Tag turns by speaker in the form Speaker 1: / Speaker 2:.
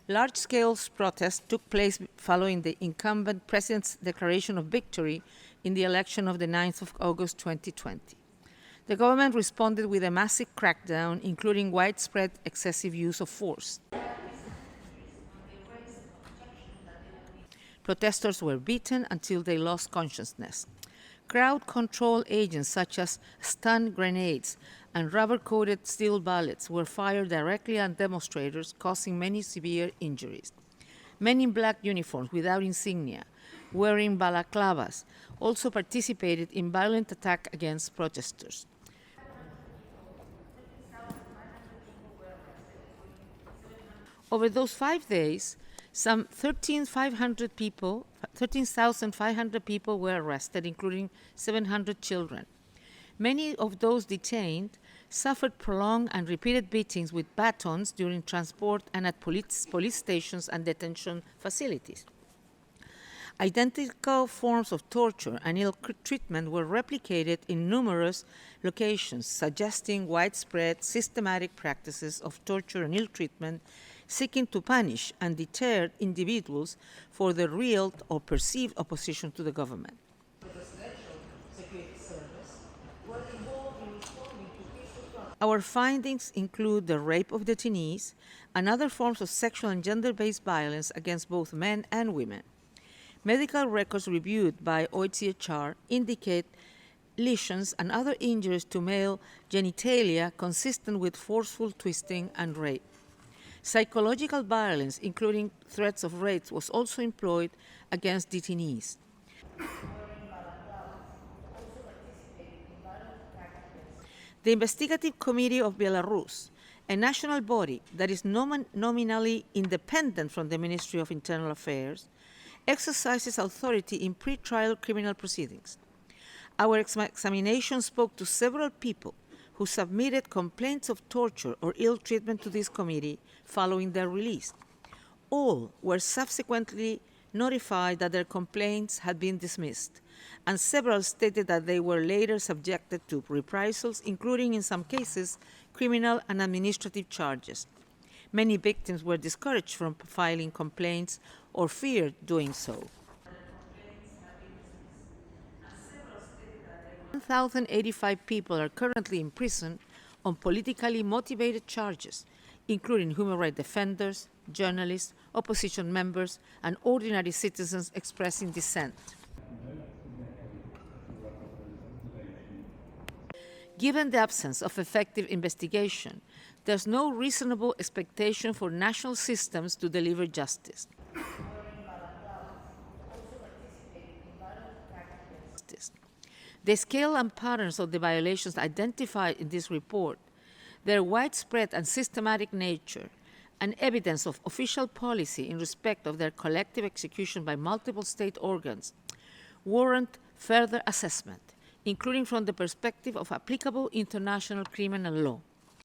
Speaker 1: Large-scale protests took place following the incumbent president's declaration of victory in the election of the 9th of August 2020. The government responded with a massive crackdown, including widespread excessive use of force. Protesters were beaten until they lost consciousness. Crowd control agents such as stun grenades and rubber-coated steel bullets were fired directly at demonstrators, causing many severe injuries. Men in black uniforms without insignia, wearing balaclavas, also participated in violent attacks against protesters. Over those 5 days, some 13,500 people were arrested, including 700 children. Many of those detained suffered prolonged and repeated beatings with batons during transport and at police stations and detention facilities. Identical forms of torture and ill treatment were replicated in numerous locations, suggesting widespread systematic practices of torture and ill treatment seeking to punish and deter individuals for their real or perceived opposition to the government. Our findings include the rape of detainees and other forms of sexual and gender-based violence against both men and women. Medical records reviewed by OHCHR indicate lesions and other injuries to male genitalia consistent with forceful twisting and rape. Psychological violence, including threats of rape, was also employed against detainees. The Investigative Committee of Belarus, a national body that is nominally independent from the Ministry of Internal Affairs, exercises authority in pre-trial criminal proceedings. Our examination spoke to several people who submitted complaints of torture or ill treatment to this committee following their release. All were subsequently notified that their complaints had been dismissed, and several stated that they were later subjected to reprisals, including, in some cases, criminal and administrative charges. Many victims were discouraged from filing complaints or feared doing so. 1,085 people are currently in prison on politically motivated charges, including human rights defenders, journalists, opposition members, and ordinary citizens expressing dissent. Given the absence of effective investigation, there's no reasonable expectation for national systems to deliver justice. The scale and patterns of the violations identified in this report, their widespread and systematic nature, and evidence of official policy in respect of their collective execution by multiple state organs, warrant further assessment, including from the perspective of applicable international criminal law.